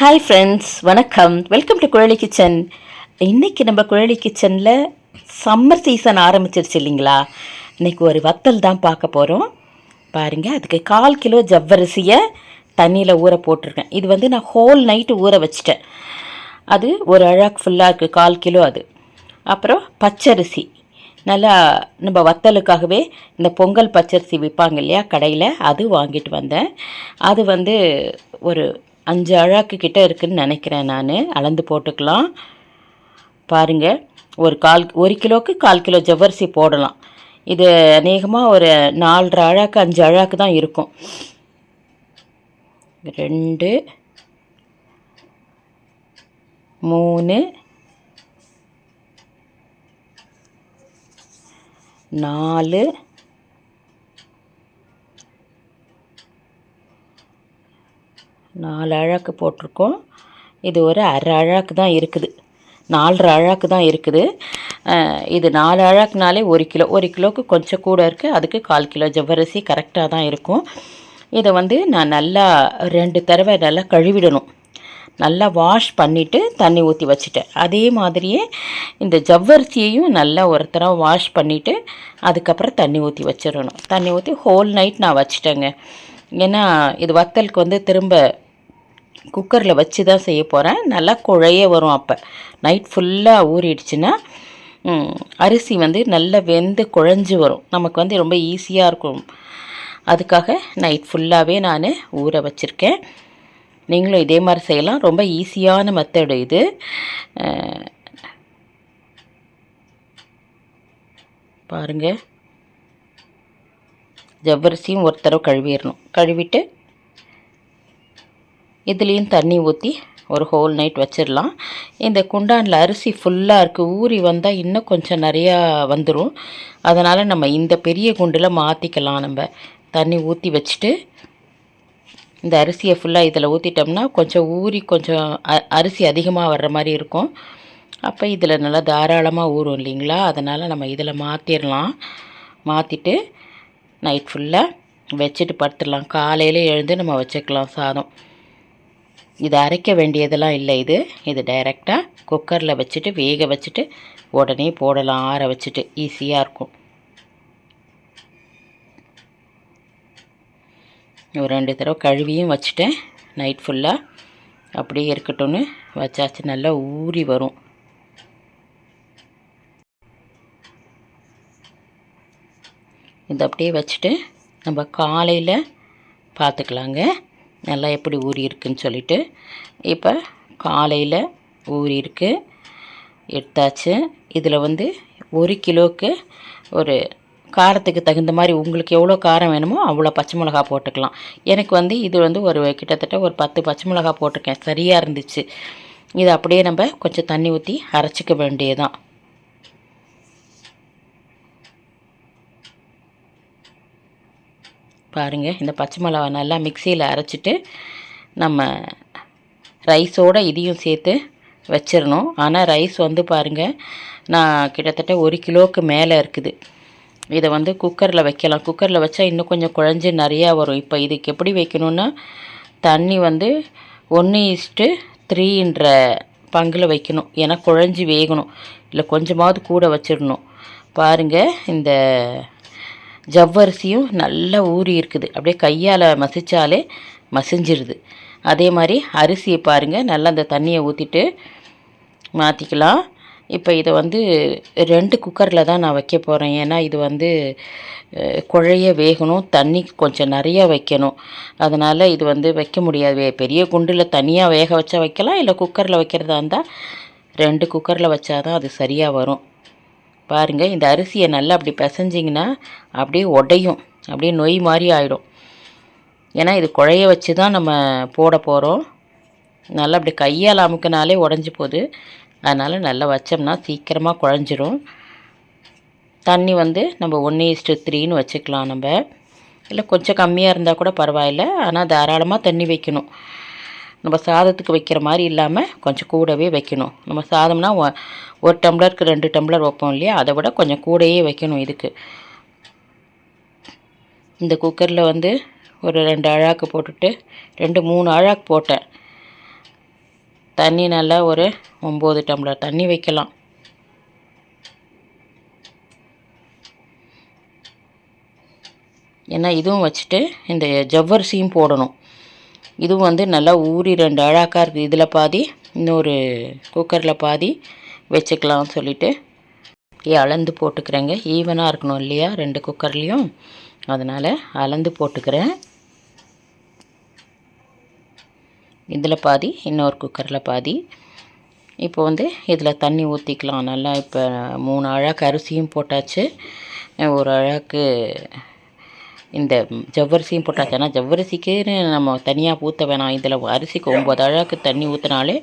Hi friends, வணக்கம். Welcome to Kuzhali kitchen. இன்றைக்கி நம்ம குழலி கிச்சனில் சம்மர் சீசன் ஆரம்பிச்சிருச்சு இல்லைங்களா? இன்றைக்கி ஒரு வத்தல் தான் பார்க்க போகிறோம். பாருங்கள், அதுக்கு 1/4 கிலோ ஜவ்வரிசியை தண்ணியில் ஊற போட்டிருக்கேன். இது வந்து நான் ஹோல் நைட்டு ஊற வச்சிட்டேன். அது ஒரு அழாக்கு ஃபுல்லாக இருக்குது, 1/4 கிலோ அது. அப்புறம் பச்சரிசி, நல்லா நம்ம வத்தலுக்காகவே இந்த பொங்கல் பச்சரிசி விற்பாங்க இல்லையா கடையில், அது வாங்கிட்டு வந்தேன். அது வந்து ஒரு 5 அழாக்கு கிட்டே இருக்குதுன்னு நினைக்கிறேன். நான் அளந்து போட்டுக்கலாம். பாருங்கள், ஒரு கிலோவுக்கு 1/4 கிலோ ஜவ்வரிசி போடலாம். இது அநேகமாக ஒரு 4.5 அழாக்கு 5 அழாக்கு தான் இருக்கும். 2 3 4 4 அழாக்கு போட்டிருக்கோம். இது ஒரு அரை அழாக்கு தான் இருக்குது, 4.5 அழாக்கு தான் இருக்குது. இது 4 அழாக்குனாலே 1 கிலோ, 1 கிலோவுக்கு கொஞ்சம் கூட இருக்குது. அதுக்கு 1/4 கிலோ ஜவ்வரிசி கரெக்டாக தான் இருக்கும். இதை வந்து நான் நல்லா 2 தடவை நல்லா கழுவிடணும். நல்லா வாஷ் பண்ணிவிட்டு தண்ணி ஊற்றி வச்சுட்டேன். அதே மாதிரியே இந்த ஜவ்வரிசியையும் நல்லா ஒரு தடவை வாஷ் பண்ணிவிட்டு அதுக்கப்புறம் தண்ணி ஊற்றி வச்சிடணும். தண்ணி ஊற்றி ஹோல் நைட் நான் வச்சுட்டேங்க. ஏன்னா இது வத்தலுக்கு வந்து திரும்ப குக்கரில் வச்சு தான் செய்ய போகிறேன். நல்லா குழைய வரும். அப்போ நைட் ஃபுல்லாக ஊறிடுச்சுன்னா அரிசி வந்து நல்லா வெந்து குழஞ்சி வரும். நமக்கு வந்து ரொம்ப ஈஸியாக இருக்கும். அதுக்காக நைட் ஃபுல்லாகவே நான் ஊற வச்சுருக்கேன். நீங்களும் இதே மாதிரி செய்யலாம். ரொம்ப ஈஸியான மெத்தடு இது. பாருங்கள், ஜவ்வரிசியும் ஒரு தடவை கழுவிடணும். கழுவிட்டு இதுலேயும் தண்ணி ஊற்றி ஒரு ஹோல் நைட் வச்சிடலாம். இந்த குண்டானில் அரிசி ஃபுல்லாக இருக்குது. ஊறி வந்தால் இன்னும் கொஞ்சம் நிறையா வந்துடும். அதனால் நம்ம இந்த பெரிய குண்டில் மாற்றிக்கலாம். நம்ம தண்ணி ஊற்றி வச்சுட்டு இந்த அரிசியை ஃபுல்லாக இதில் ஊற்றிட்டோம்னா கொஞ்சம் ஊறி கொஞ்சம் அரிசி அதிகமாக வர்ற மாதிரி இருக்கும். அப்போ இதில் நல்லா தாராளமாக ஊறும் இல்லைங்களா? அதனால் நம்ம இதில் மாற்றிடலாம். மாற்றிட்டு நைட் ஃபுல்லாக வச்சுட்டு படுத்துடலாம். காலையில் எழுந்து நம்ம வச்சுக்கலாம் சாதம். இது அரைக்க வேண்டியதெல்லாம் இல்லை. இது டைரெக்டாக குக்கரில் வச்சுட்டு வேக வச்சுட்டு உடனே போடலாம். ஆற வச்சுட்டு ஈஸியாக இருக்கும். ஒரு 2 தடவை கழுவியும் வச்சுட்டேன். நைட் ஃபுல்லாக அப்படியே இருக்கட்டும்னு வச்சாச்சு. நல்லா ஊறி வரும். இது அப்படியே வச்சுட்டு நம்ம காலையில் பார்த்துக்கலாங்க நல்லா எப்படி ஊறி இருக்குன்னு சொல்லிட்டு. இப்போ காலையில் ஊறி இருக்கு, எடுத்தாச்சு. இதில் வந்து 1 கிலோவுக்கு ஒரு காரத்துக்கு தகுந்த மாதிரி உங்களுக்கு எவ்வளோ காரம் வேணுமோ அவ்வளோ பச்சை மிளகா போட்டுக்கலாம். எனக்கு வந்து இது வந்து ஒரு கிட்டத்தட்ட ஒரு 10 பச்சை மிளகா போட்டிருக்கேன். சரியாக இருந்துச்சு. இதை அப்படியே நம்ம கொஞ்சம் தண்ணி ஊற்றி அரைச்சிக்க வேண்டியதுதான். பாருங்கள், இந்த பச்சை மிளகா நல்லா மிக்சியில் அரைச்சிட்டு நம்ம ரைஸோடு இதையும் சேர்த்து வச்சிடணும். ஆனால் ரைஸ் வந்து பாருங்கள், நான் கிட்டத்தட்ட 1 கிலோவுக்கு மேலே இருக்குது. இதை வந்து குக்கரில் வைக்கலாம். குக்கரில் வச்சா இன்னும் கொஞ்சம் குழஞ்சி நிறையா வரும். இப்போ இதுக்கு எப்படி வைக்கணுன்னா, தண்ணி வந்து 1:3ன்ற பங்கில் வைக்கணும். ஏன்னா குழஞ்சி வேகணும். இல்லை கொஞ்சமாவது கூட வச்சிடணும். பாருங்கள், இந்த ஜவ்வரிசியும் நல்லா ஊறி இருக்குது. அப்படியே கையால் மசித்தாலே மசிஞ்சிருது. அதே மாதிரி அரிசியை பாருங்கள், நல்லா அந்த தண்ணியை ஊற்றிட்டு மாற்றிக்கலாம். இப்போ இதை வந்து 2 குக்கரில் தான் நான் வைக்க போகிறேன். ஏன்னா இது வந்து குழைய வேகணும், தண்ணி கொஞ்சம் நிறையா வைக்கணும். அதனால் இது வந்து வைக்க முடியாது. பெரிய குண்டில் தனியாக வேக வச்சா வைக்கலாம், இல்லை குக்கரில் வைக்கிறதா இருந்தால் 2 குக்கரில் வச்சா தான் அது சரியாக வரும். பாருங்கள், இந்த அரிசியை நல்லா அப்படி பிசைஞ்சிங்கன்னா அப்படியே உடையும், அப்படியே நொய் மாதிரி ஆகிடும். ஏன்னா இது குழைய வச்சு தான் நம்ம போட போகிறோம். நல்லா அப்படி கையால் அமுக்கினாலே உடஞ்சி போகுது. அதனால் நல்லா வச்சோம்னா சீக்கிரமாக குழஞ்சிரும். தண்ணி வந்து நம்ம 1:3ன்னு வச்சுக்கலாம். நம்ம இல்லை கொஞ்சம் கம்மியாக இருந்தால் கூட பரவாயில்ல. ஆனால் தாராளமாக தண்ணி வைக்கணும். நம்ம சாதத்துக்கு வைக்கிற மாதிரி இல்லாமல் கொஞ்சம் கூடவே வைக்கணும். நம்ம சாதம்னா 1 டம்ளருக்கு 2 டம்ளர் வைப்போம் இல்லையா, அதை விட கொஞ்சம் கூடையே வைக்கணும். இதுக்கு இந்த குக்கரில் வந்து ஒரு 2 அழாக்கு போட்டுட்டு 2-3 அழாக்கு போட்டேன். தண்ணி நல்லா ஒரு 9 டம்ளர் தண்ணி வைக்கலாம். ஏன்னா இதுவும் வச்சுட்டு இந்த ஜவ்வரிசியும் போடணும். இதுவும் வந்து நல்லா ஊறி 2 அழாக்கா இருக்குது. இதில் பாதி இன்னொரு குக்கரில் பாதி வச்சுக்கலாம்னு சொல்லிவிட்டு அளந்து போட்டுக்கிறேங்க. ஈவனாக இருக்கணும் இல்லையா 2 குக்கர்லேயும், அதனால் அளந்து போட்டுக்கிறேன். இதில் பாதி இன்னொரு குக்கரில் பாதி. இப்போ வந்து இதில் தண்ணி ஊற்றிக்கலாம் நல்லா. இப்போ 3 அழாக்கு அரிசியும் போட்டாச்சு, 1 அழாக்கு இந்த ஜவ்வரிசியும் போட்டாச்சு. ஆனால் ஜவ்வரிசிக்குன்னு நம்ம தனியாக ஊற்ற வேணாம். இதில் அரிசிக்கு 9 அழாக்கு தண்ணி ஊற்றினாலே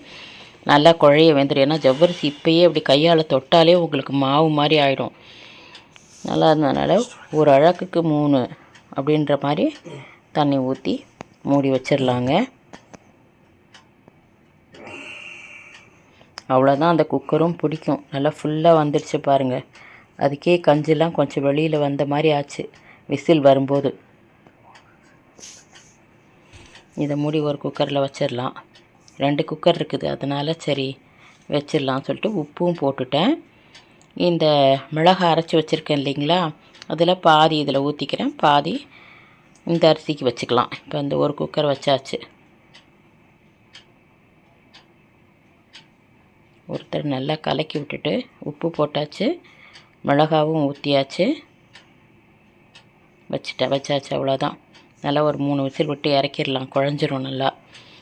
நல்லா குழைய வெந்துடும். ஏன்னா ஜவ்வரிசி இப்போயே அப்படி கையால் தொட்டாலே உங்களுக்கு மாவு மாதிரி ஆகிடும். நல்லா இருந்ததுனால 1 அழாக்குக்கு 3 அப்படின்ற மாதிரி தண்ணி ஊற்றி மூடி வச்சிடலாங்க. அவ்வளோதான். அந்த குக்கரும் பிடிக்கும். நல்லா ஃபுல்லாக வந்துடுச்சு பாருங்கள். அதுக்கே கஞ்சிலாம் கொஞ்சம் வெளியில் வந்த மாதிரி ஆச்சு விசில் வரும்போது. இதை மூடி ஒரு குக்கரில் வச்சிடலாம். 2 குக்கர் இருக்குது, அதனால் சரி வச்சிடலாம் சொல்லிட்டு உப்பும் போட்டுட்டேன். இந்த மிளகாய் அரைச்சி வச்சுருக்கேன் இல்லைங்களா, அதில் பாதி இதில் ஊற்றிக்கிறேன், பாதி இந்த அரிசிக்கு வச்சுக்கலாம். இப்போ இந்த ஒரு குக்கர் வச்சாச்சு. ஒருத்தர் நல்லா கலக்கி விட்டுட்டு உப்பு போட்டாச்சு, மிளகாவும் ஊற்றியாச்சு, வச்சாச்சு. அவ்வளோதான். நல்லா ஒரு 3 விசில் விட்டு இறக்கிடலாம், குழஞ்சிரும் நல்லா.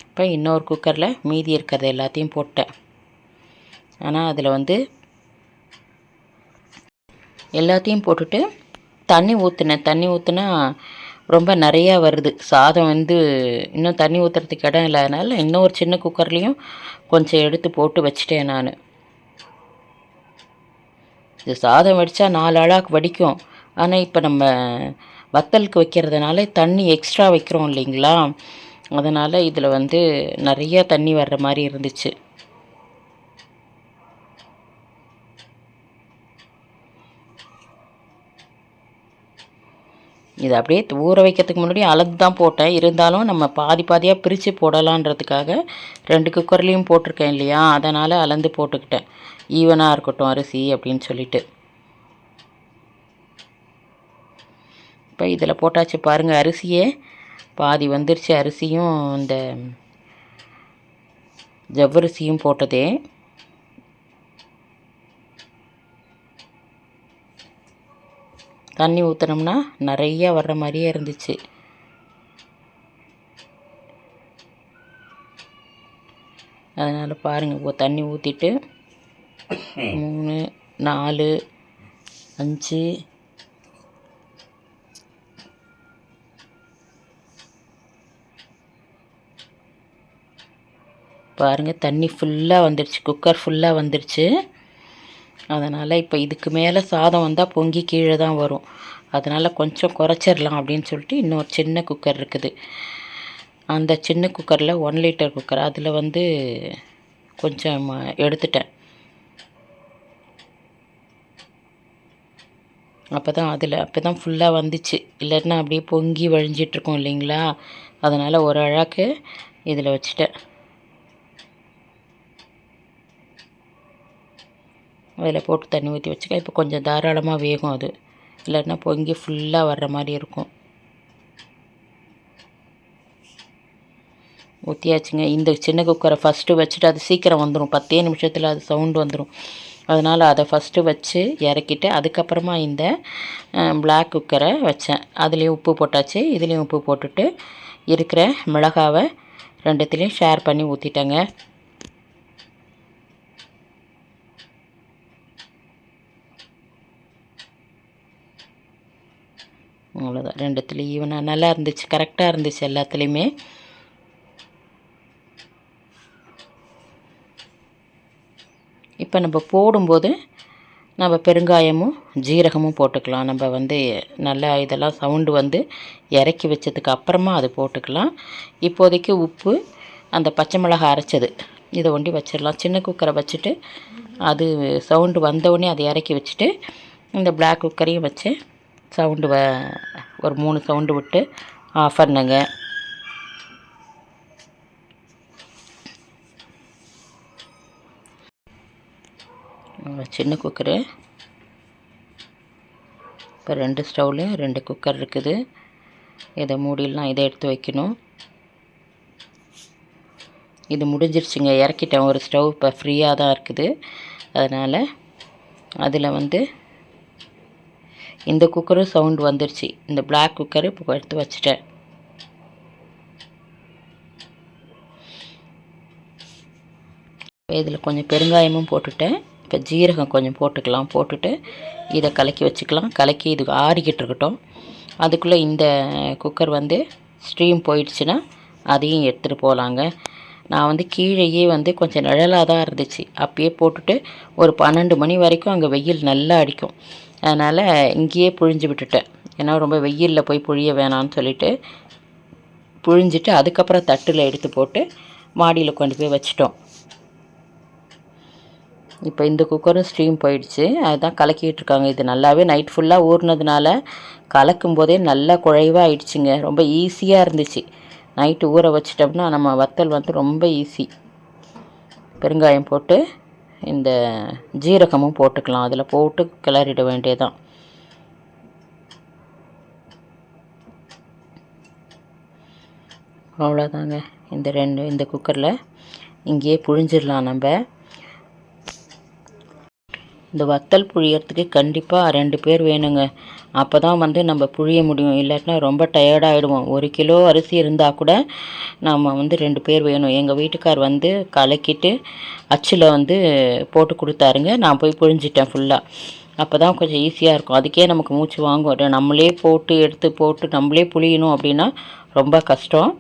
இப்போ இன்னொரு குக்கரில் மீதி இருக்கிறது எல்லாத்தையும் போட்டேன். ஆனால் அதில் வந்து எல்லாத்தையும் போட்டுட்டு தண்ணி ஊற்றினேன். தண்ணி ஊற்றினா ரொம்ப நிறையா வருது சாதம். வந்து இன்னும் தண்ணி ஊற்றுறதுக்கு இடம் இல்லாதனால இன்னொரு சின்ன குக்கர்லேயும் கொஞ்சம் எடுத்து போட்டு வச்சிட்டேன் நான். இது சாதம் வடித்தா 4 அழாக்கு வடிக்கும். ஆனால் இப்போ நம்ம வத்தலுக்கு வைக்கிறதுனால தண்ணி எக்ஸ்ட்ரா வைக்கிறோம் இல்லைங்களா, அதனால் இதில் வந்து நிறையா தண்ணி வர்ற மாதிரி இருந்துச்சு. இது அப்படியே ஊற வைக்கிறதுக்கு முன்னாடி அளந்து தான் போட்டேன். இருந்தாலும் நம்ம பாதி பாதியாக பிரித்து போடலான்றதுக்காக 2 குக்கர்லேயும் போட்டிருக்கேன் இல்லையா, அதனால் அளந்து போட்டுக்கிட்டேன். ஈவனாக இருக்கட்டும் அரிசி அப்படின்னு சொல்லிட்டு. இப்போ இதில் போட்டாச்சு பாருங்கள். அரிசியே பாதி வந்துருச்சு. அரிசியும் இந்த ஜவ்வரிசியும் போட்டதே. தண்ணி ஊற்றினோம்னா நிறையா வர்ற மாதிரியே இருந்துச்சு. அதனால் பாருங்கள், தண்ணி ஊற்றிட்டு 3 4 5 பாருங்கள், தண்ணி ஃபுல்லாக வந்துடுச்சு, குக்கர் ஃபுல்லாக வந்துடுச்சு. அதனால் இப்போ இதுக்கு மேலே சாதம் வந்தால் பொங்கி கீழே தான் வரும். அதனால் கொஞ்சம் குறைச்சிடலாம் அப்படின்னு சொல்லிட்டு இன்னொரு சின்ன குக்கர் இருக்குது. அந்த சின்ன குக்கரில் 1 லிட்டர் குக்கர், அதில் வந்து கொஞ்சம் எடுத்துட்டேன். அப்போ தான் ஃபுல்லாக வந்துச்சு. இல்லைன்னா அப்படியே பொங்கி வழிஞ்சிட்ருக்கோம் இல்லைங்களா, அதனால் 1 அழாக்கு இதில் வச்சுட்டேன். அதில் போட்டு தண்ணி ஊற்றி வச்சுக்க. இப்போ கொஞ்சம் தாராளமாக வேகும் அது, இல்லைன்னா பொங்கி ஃபுல்லாக வர்ற மாதிரி இருக்கும். ஊற்றியாச்சுங்க. இந்த சின்ன குக்கரை ஃபஸ்ட்டு வச்சுட்டு அது சீக்கிரம் வந்துடும், 10 நிமிஷத்தில் அது சவுண்டு வந்துடும். அதனால் அதை ஃபஸ்ட்டு வச்சு இறக்கிட்டு அதுக்கப்புறமா இந்த பிளாக் குக்கரை வச்சேன். அதுலேயும் உப்பு போட்டாச்சு, இதுலேயும் உப்பு போட்டுட்டு இருக்கிற மிளகாவை 2த்துலேயும் ஷேர் பண்ணி ஊற்றிட்டேங்க. அவ்வளோதான். 2த்துலேயும் ஈவனாக நல்லா இருந்துச்சு, கரெக்டாக இருந்துச்சு எல்லாத்துலேயுமே. இப்போ நம்ம போடும்போது நம்ம பெருங்காயமும் ஜீரகமும் போட்டுக்கலாம். நம்ம வந்து நல்லா இதெல்லாம் சவுண்டு வந்து இறக்கி வச்சதுக்கு அப்புறமா அது போட்டுக்கலாம். இப்போதைக்கு உப்பு, அந்த பச்சை மிளகாய் அரைச்சது இதை ஒண்டி வச்சிடலாம். சின்ன குக்கரை வச்சுட்டு அது சவுண்டு வந்தவுடனே அதை இறக்கி வச்சுட்டு இந்த பிளாக் குக்கரையும் வச்சு சவுண்டு ஒரு 3 சவுண்டு விட்டு ஆஃப் பண்ணுங்க. சின்ன குக்கரு. இப்போ 2 ஸ்டவ்லேயும் 2 குக்கர் இருக்குது. இதை மூடிலாம் இதை எடுத்து வைக்கணும். இது முடிஞ்சிருச்சுங்க, இறக்கிட்டேன். ஒரு ஸ்டவ் இப்போ ஃப்ரீயாக தான் இருக்குது. அதனால் அதில் வந்து இந்த குக்கரும் சவுண்டு வந்துருச்சு. இந்த பிளாக் குக்கரு இப்போ எடுத்து வச்சுட்டேன். இதில் கொஞ்சம் பெருங்காயமும் போட்டுட்டேன். இப்போ ஜீரகம் கொஞ்சம் போட்டுக்கலாம். போட்டுட்டு இதை கலக்கி வச்சுக்கலாம். கலக்கி இது ஆறிக்கிட்டு இருக்கட்டும். அதுக்குள்ளே இந்த குக்கர் வந்து ஸ்ட்ரீம் போயிடுச்சுன்னா அதையும் எடுத்துகிட்டு போகலாங்க. நான் வந்து கீழேயே வந்து கொஞ்சம் நிழலாக தான் இருந்துச்சு. அப்பயே போட்டுட்டு ஒரு 12 மணி வரைக்கும் அங்கே வெயில் நல்லா அடிக்கும். அதனால் இங்கேயே புழிஞ்சு விட்டுட்டேன். ஏன்னா ரொம்ப வெயிலில் போய் புழிய வேணான்னு சொல்லிவிட்டு புழிஞ்சிட்டு அதுக்கப்புறம் தட்டில் எடுத்து போட்டு மாடியில் கொண்டு போய் வச்சிட்டோம். இப்போ இந்த குக்கரும் ஸ்ட்ரீம் போயிடுச்சு. அதுதான் கலக்கிட்டு இருக்காங்க. இது நல்லாவே நைட் ஃபுல்லாக ஊறினதுனால கலக்கும் போதே நல்லா குழைவாக ஆயிடுச்சுங்க. ரொம்ப ஈஸியாக இருந்துச்சு. நைட்டு ஊற வச்சிட்டோம்னா நம்ம வத்தல் வந்து ரொம்ப ஈஸி. பெருங்காயம் போட்டு இந்த ஜீரகமும் போட்டுக்கலாம். அதில் போட்டு கிளறிட வேண்டியதான். அவ்வளோதாங்க. இந்த குக்கரில் இங்கேயே புழிஞ்சிடலாம் நம்ம. இந்த வத்தல் புழியறதுக்கு கண்டிப்பாக 2 பேர் வேணுங்க. அப்போ தான் வந்து நம்ம புழிய முடியும். இல்லாட்டினா ரொம்ப டயர்டாகிடுவோம். 1 கிலோ அரிசி இருந்தால் கூட நம்ம வந்து 2 பேர் வேணும். எங்கள் வீட்டுக்கார் வந்து கலக்கிட்டு அச்சில் வந்து போட்டு கொடுத்தாருங்க. நான் போய் புழிஞ்சிட்டேன் ஃபுல்லாக. அப்போ தான் கொஞ்சம் ஈஸியாக இருக்கும். அதுக்கே நமக்கு மூச்சு வாங்கும். நம்மளே போட்டு எடுத்து போட்டு நம்மளே புழியணும் அப்படின்னா ரொம்ப கஷ்டம்.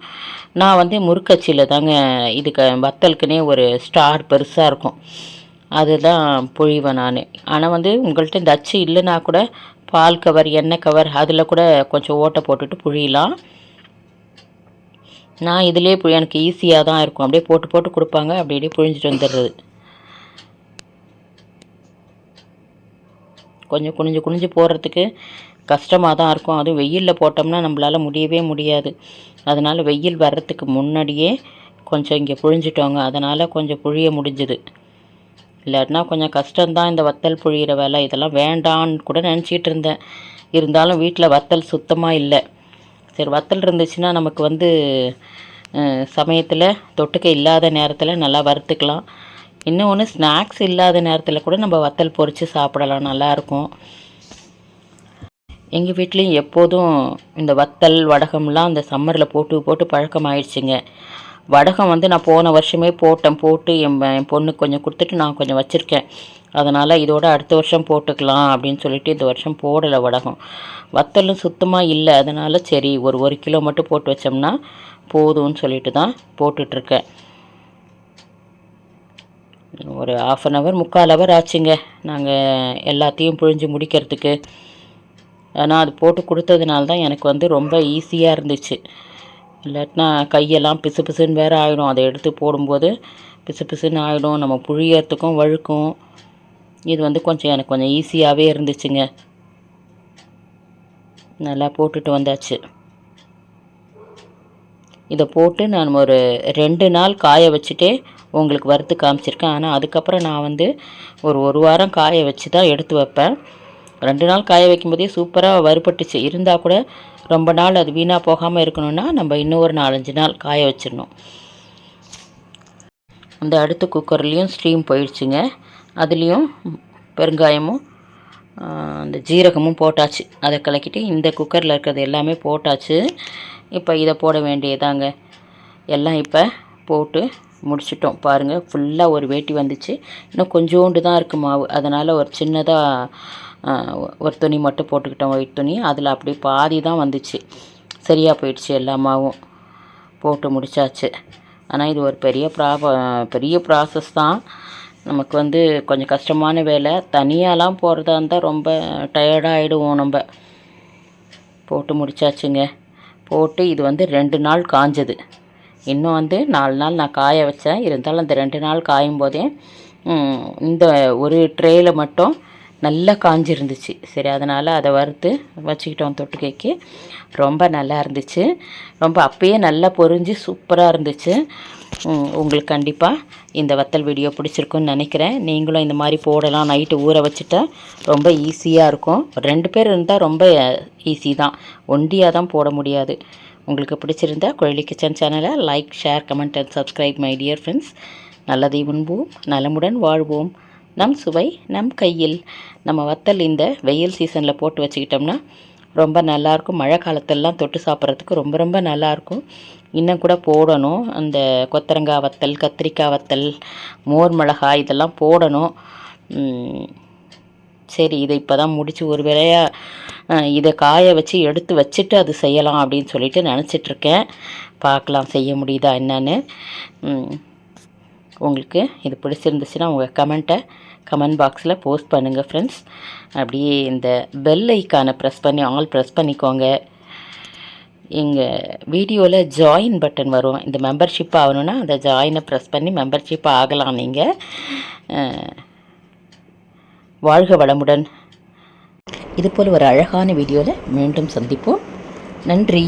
நான் வந்து முறுக்கச்சியில் தாங்க இதுக்கு வத்தலுக்குனே ஒரு ஸ்டார் பெருசாக இருக்கும், அதுதான் புழிவேன் நான். ஆனால் வந்து உங்கள்கிட்ட இந்த அச்சு இல்லைன்னா கூட பால் கவர், எண்ணெய் கவர் அதில் கூட கொஞ்சம் ஓட்டை போட்டுட்டு புழியலாம். நான் இதிலே எனக்கு ஈஸியாக தான் இருக்கும். அப்படியே போட்டு போட்டு கொடுப்பாங்க, அப்படியே புழிஞ்சிட்டு வந்துடுறது. கொஞ்சம் குனிஞ்சு போடுறதுக்கு கஷ்டமாக தான் இருக்கும். அதுவும் வெயிலில் போட்டோம்னா நம்மளால் முடியவே முடியாது. அதனால் வெயில் வர்றதுக்கு முன்னாடியே கொஞ்சம் இங்கே புழிஞ்சிட்டோங்க. அதனால் கொஞ்சம் புழிய முடிஞ்சுது. இல்லாட்டினா கொஞ்சம் கஷ்டம்தான் இந்த வத்தல் புழிகிற வேலை. இதெல்லாம் வேண்டான்னு கூட நினச்சிட்டு இருந்தேன். இருந்தாலும் வீட்டில் வத்தல் சுத்தமாக இல்லை. சரி, வத்தல் இருந்துச்சுன்னா நமக்கு வந்து சமயத்தில் தொட்டுக்க இல்லாத நேரத்தில் நல்லா வறுத்துக்கலாம். இன்னொன்று ஸ்நாக்ஸ் இல்லாத நேரத்தில் கூட நம்ம வத்தல் பொரித்து சாப்பிடலாம், நல்லாயிருக்கும். எங்கள் வீட்லேயும் எப்போதும் இந்த வத்தல் வடகம்லாம் இந்த சம்மரில் போட்டு பழக்கம் ஆயிடுச்சுங்க. வடகம் வந்து நான் போன வருஷமே போட்டு என் பொண்ணுக்கு கொஞ்சம் கொடுத்துட்டு நான் கொஞ்சம் வச்சுருக்கேன். அதனால் இதோட அடுத்த வருஷம் போட்டுக்கலாம் அப்படின்னு சொல்லிட்டு இந்த வருஷம் போடலை வடகம். வத்தலும் சுத்தமாக இல்லை. அதனால் சரி ஒரு கிலோ மட்டும் போட்டு வச்சோம்னா போதும்னு சொல்லிட்டு தான் போட்டுட்ருக்கேன். ஒரு 1/2 hour 3/4 hour ஆச்சுங்க நாங்கள் எல்லாத்தையும் புழிஞ்சு முடிக்கிறதுக்கு. ஆனால் அது போட்டு கொடுத்ததுனால தான் எனக்கு வந்து ரொம்ப ஈஸியாக இருந்துச்சு. இல்லாட்டினா கையெல்லாம் பிசு பிசுன்னு வேறு ஆகிடும். அதை எடுத்து போடும்போது பிசு பிசுன்னு ஆகிடும். நம்ம புழியறதுக்கும் வழுக்கும். இது வந்து எனக்கு கொஞ்சம் ஈஸியாகவே இருந்துச்சுங்க. நல்லா போட்டுட்டு வந்தாச்சு. இதை போட்டு நான் ஒரு 2 நாள் காய வச்சுட்டே உங்களுக்கு வறுத்து காமிச்சிருக்கேன். ஆனால் அதுக்கப்புறம் நான் வந்து ஒரு வாரம் காய வச்சு தான் எடுத்து வைப்பேன். 2 நாள் காய வைக்கும்போதே சூப்பராக வறுபட்டுச்சு. இருந்தால் கூட ரொம்ப நாள் அது வீணாக போகாமல் இருக்கணும்னா நம்ம இன்னும் ஒரு 4-5 நாள் காய வச்சிடணும். அந்த அடுத்த குக்கர்லேயும் ஸ்டீம் போயிடுச்சுங்க. அதுலேயும் பெருங்காயமும் அந்த ஜீரகமும் போட்டாச்சு. அதை கலக்கிட்டு இந்த குக்கரில் இருக்கிறது எல்லாமே போட்டாச்சு. இப்போ இதை போட வேண்டியதாங்க. எல்லாம் இப்போ போட்டு முடிச்சிட்டோம். பாருங்கள், ஃபுல்லாக ஒரு வேட்டி வந்துச்சு. இன்னும் கொஞ்சோண்டு தான் இருக்குது மாவு. அதனால் ஒரு சின்னதாக ஒரு துணி மட்டும் போட்டுக்கிட்டோம், ஒயிட் துணி. அதில் அப்படியே பாதி தான் வந்துச்சு. சரியாக போயிடுச்சு. எல்லா மாவும் போட்டு முடித்தாச்சு. ஆனால் இது ஒரு பெரிய ப்ராசஸ் தான். நமக்கு வந்து கொஞ்சம் கஷ்டமான வேலை. தனியாலாம் போகிறதா இருந்தால் ரொம்ப டயர்டாக ஆகிடுவோம் நம்ம. போட்டு முடித்தாச்சுங்க. போட்டு இது வந்து 2 நாள் காஞ்சது. இன்னும் வந்து 4 நாள் நான் காய வச்சேன். இருந்தாலும் அந்த 2 நாள் காயும் போதே இந்த ஒரு ட்ரேயில் மட்டும் நல்லா காஞ்சிருந்துச்சு. சரி, அதனால் அதை வறுத்து வச்சுக்கிட்டோம் தொட்டுக்கைக்கு. ரொம்ப நல்லா இருந்துச்சு. ரொம்ப அப்பயே நல்லா பொரிஞ்சு சூப்பராக இருந்துச்சு. உங்களுக்கு கண்டிப்பாக இந்த வத்தல் வீடியோ பிடிச்சிருக்குன்னு நினைக்கிறேன். நீங்களும் இந்த மாதிரி போடலாம். நைட்டு ஊற வச்சுட்டா ரொம்ப ஈஸியாக இருக்கும். 2 பேர் இருந்தால் ரொம்ப ஈஸி தான், ஒண்டியாக தான் போட முடியாது. உங்களுக்கு பிடிச்சிருந்தா குழலி கிச்சன் சேனலை like, share, comment and subscribe my dear friends. நல்லதை உண்போம், நலமுடன் வாழ்வோம். நம் சுவை நம் கையில். நம்ம வத்தல் இந்த வெயில் சீசனில் போட்டு வச்சுக்கிட்டோம்னா ரொம்ப நல்லாயிருக்கும். மழை காலத்திலலாம் தொட்டு சாப்பிட்றதுக்கு ரொம்ப ரொம்ப நல்லாயிருக்கும். இன்னும் கூட போடணும். அந்த கொத்தரங்காய் வத்தல், கத்திரிக்காய் வத்தல், மோர் மிளகாய் இதெல்லாம் போடணும். சரி, இதை இப்போ தான் முடித்து ஒரு வேளையாக இதை காய வச்சு எடுத்து வச்சுட்டு அது செய்யலாம் அப்படின்னு சொல்லிட்டு நினச்சிட்ருக்கேன். பார்க்கலாம் செய்ய முடியுதா என்னன்னு. உங்களுக்கு இது பிடிச்சிருந்துச்சுன்னா உங்கள் கமெண்ட்டை கமெண்ட் பாக்ஸில் போஸ்ட் பண்ணுங்கள் ஃப்ரெண்ட்ஸ். அப்படியே இந்த பெல் ஐக்கானை ப்ரெஸ் பண்ணி ஆல் ப்ரெஸ் பண்ணிக்கோங்க. எங்கள் வீடியோவில் ஜாயின் பட்டன் வரும். இந்த மெம்பர்ஷிப் ஆகணுன்னா அந்த ஜாயினை ப்ரெஸ் பண்ணி மெம்பர்ஷிப் ஆகலாம் நீங்கள். வாழ்க வளமுடன். இதுபோல் ஒரு அழகான வீடியோவில் மீண்டும் சந்திப்போம். நன்றி.